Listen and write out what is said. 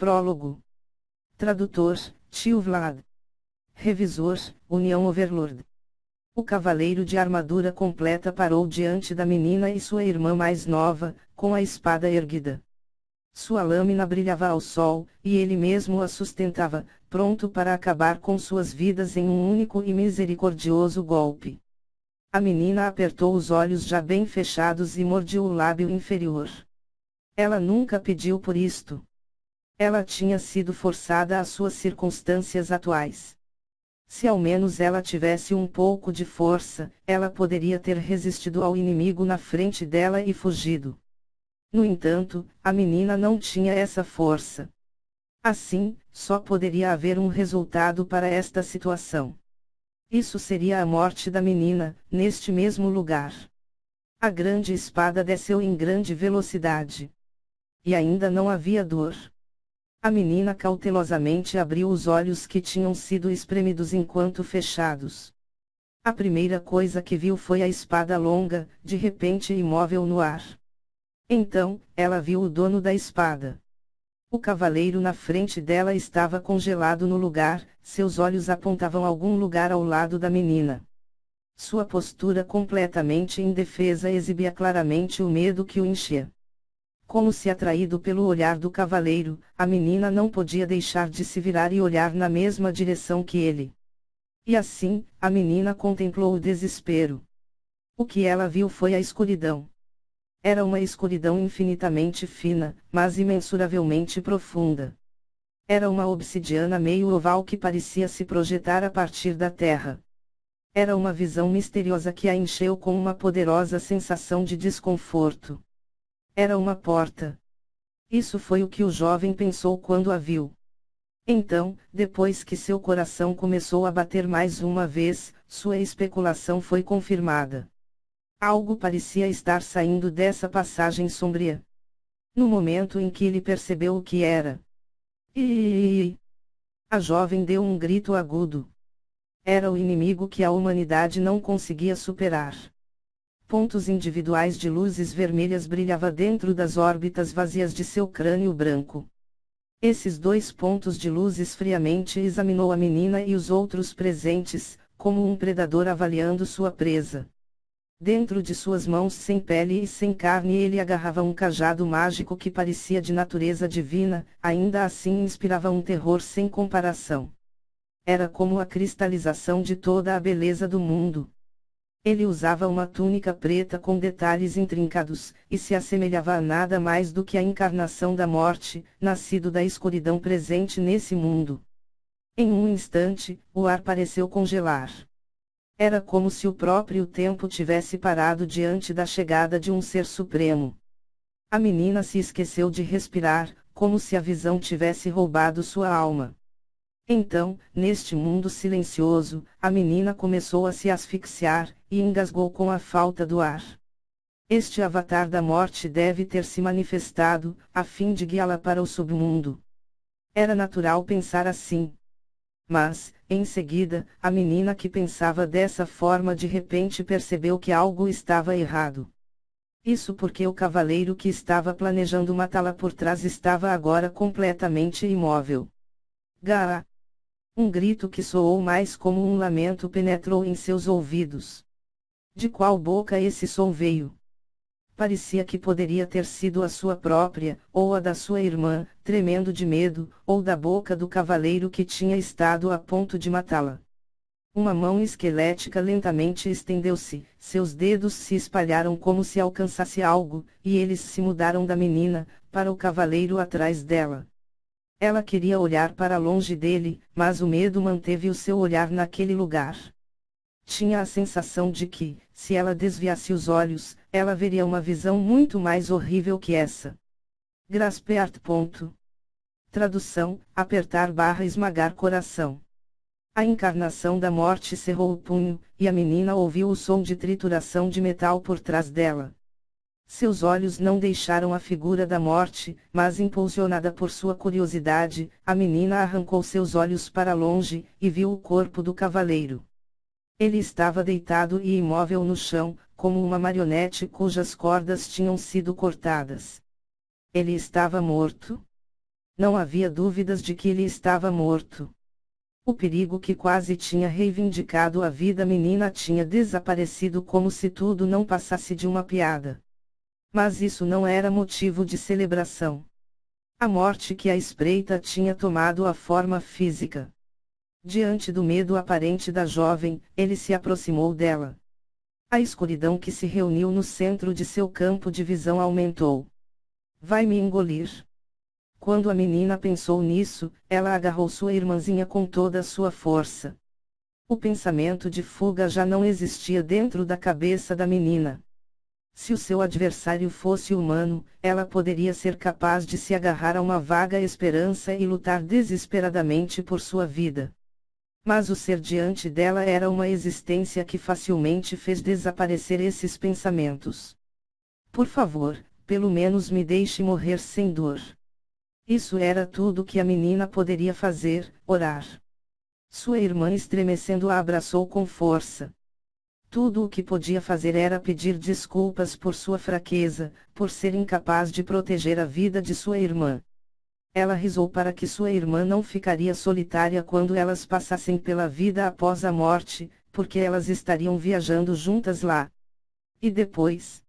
Prólogo. Tradutor, Tio Vlad. Revisor, União Overlord. O cavaleiro de armadura completa parou diante da menina e sua irmã mais nova, com a espada erguida. Sua lâmina brilhava ao sol, e ele mesmo a sustentava, pronto para acabar com suas vidas em um único e misericordioso golpe. A menina apertou os olhos já bem fechados e mordeu o lábio inferior. Ela nunca pediu por isto. Ela tinha sido forçada às suas circunstâncias atuais. Se ao menos ela tivesse um pouco de força, ela poderia ter resistido ao inimigo na frente dela e fugido. No entanto, a menina não tinha essa força. Assim, só poderia haver um resultado para esta situação. Isso seria a morte da menina, neste mesmo lugar. A grande espada desceu em grande velocidade. E ainda não havia dor. A menina cautelosamente abriu os olhos que tinham sido espremidos enquanto fechados. A primeira coisa que viu foi a espada longa, de repente imóvel no ar. Então, ela viu o dono da espada. O cavaleiro na frente dela estava congelado no lugar, seus olhos apontavam algum lugar ao lado da menina. Sua postura completamente indefesa exibia claramente o medo que o enchia. Como se atraído pelo olhar do cavaleiro, a menina não podia deixar de se virar e olhar na mesma direção que ele. E assim, a menina contemplou o desespero. O que ela viu foi a escuridão. Era uma escuridão infinitamente fina, mas imensuravelmente profunda. Era uma obsidiana meio oval que parecia se projetar a partir da terra. Era uma visão misteriosa que a encheu com uma poderosa sensação de desconforto. Era uma porta. Isso foi o que o jovem pensou quando a viu. Então, depois que seu coração começou a bater mais uma vez, sua especulação foi confirmada. Algo parecia estar saindo dessa passagem sombria. No momento em que ele percebeu o que era. A jovem deu um grito agudo. Era o inimigo que a humanidade não conseguia superar. Pontos individuais de luzes vermelhas brilhavam dentro das órbitas vazias de seu crânio branco. Esses 2 pontos de luzes friamente examinou a menina e os outros presentes, como um predador avaliando sua presa. Dentro de suas mãos sem pele e sem carne ele agarrava um cajado mágico que parecia de natureza divina, ainda assim inspirava um terror sem comparação. Era como a cristalização de toda a beleza do mundo. Ele usava uma túnica preta com detalhes intrincados, e se assemelhava a nada mais do que a encarnação da morte, nascido da escuridão presente nesse mundo. Em um instante, o ar pareceu congelar. Era como se o próprio tempo tivesse parado diante da chegada de um ser supremo. A menina se esqueceu de respirar, como se a visão tivesse roubado sua alma. Então, neste mundo silencioso, a menina começou a se asfixiar, e engasgou com a falta do ar. Este avatar da morte deve ter se manifestado, a fim de guiá-la para o submundo. Era natural pensar assim. Mas, em seguida, a menina que pensava dessa forma de repente percebeu que algo estava errado. Isso porque o cavaleiro que estava planejando matá-la por trás estava agora completamente imóvel. Gaa! Um grito que soou mais como um lamento penetrou em seus ouvidos. De qual boca esse som veio? Parecia que poderia ter sido a sua própria, ou a da sua irmã, tremendo de medo, ou da boca do cavaleiro que tinha estado a ponto de matá-la. Uma mão esquelética lentamente estendeu-se, seus dedos se espalharam como se alcançasse algo, e eles se mudaram da menina, para o cavaleiro atrás dela. Ela queria olhar para longe dele, mas o medo manteve o seu olhar naquele lugar. Tinha a sensação de que, se ela desviasse os olhos, ela veria uma visão muito mais horrível que essa. Graspeart. Tradução: apertar/esmagar coração. A encarnação da morte cerrou o punho, e a menina ouviu o som de trituração de metal por trás dela. Seus olhos não deixaram a figura da morte, mas impulsionada por sua curiosidade, a menina arrancou seus olhos para longe, e viu o corpo do cavaleiro. Ele estava deitado e imóvel no chão, como uma marionete cujas cordas tinham sido cortadas. Ele estava morto? Não havia dúvidas de que ele estava morto. O perigo que quase tinha reivindicado a vida menina tinha desaparecido como se tudo não passasse de uma piada. Mas isso não era motivo de celebração. A morte que a espreita tinha tomado a forma física. Diante do medo aparente da jovem, ele se aproximou dela. A escuridão que se reuniu no centro de seu campo de visão aumentou. Vai me engolir. Quando a menina pensou nisso, ela agarrou sua irmãzinha com toda a sua força. O pensamento de fuga já não existia dentro da cabeça da menina. Se o seu adversário fosse humano, ela poderia ser capaz de se agarrar a uma vaga esperança e lutar desesperadamente por sua vida. Mas o ser diante dela era uma existência que facilmente fez desaparecer esses pensamentos. Por favor, pelo menos me deixe morrer sem dor. Isso era tudo que a menina poderia fazer, orar. Sua irmã estremecendo a abraçou com força. Tudo o que podia fazer era pedir desculpas por sua fraqueza, por ser incapaz de proteger a vida de sua irmã. Ela rezou para que sua irmã não ficaria solitária quando elas passassem pela vida após a morte, porque elas estariam viajando juntas lá. E depois?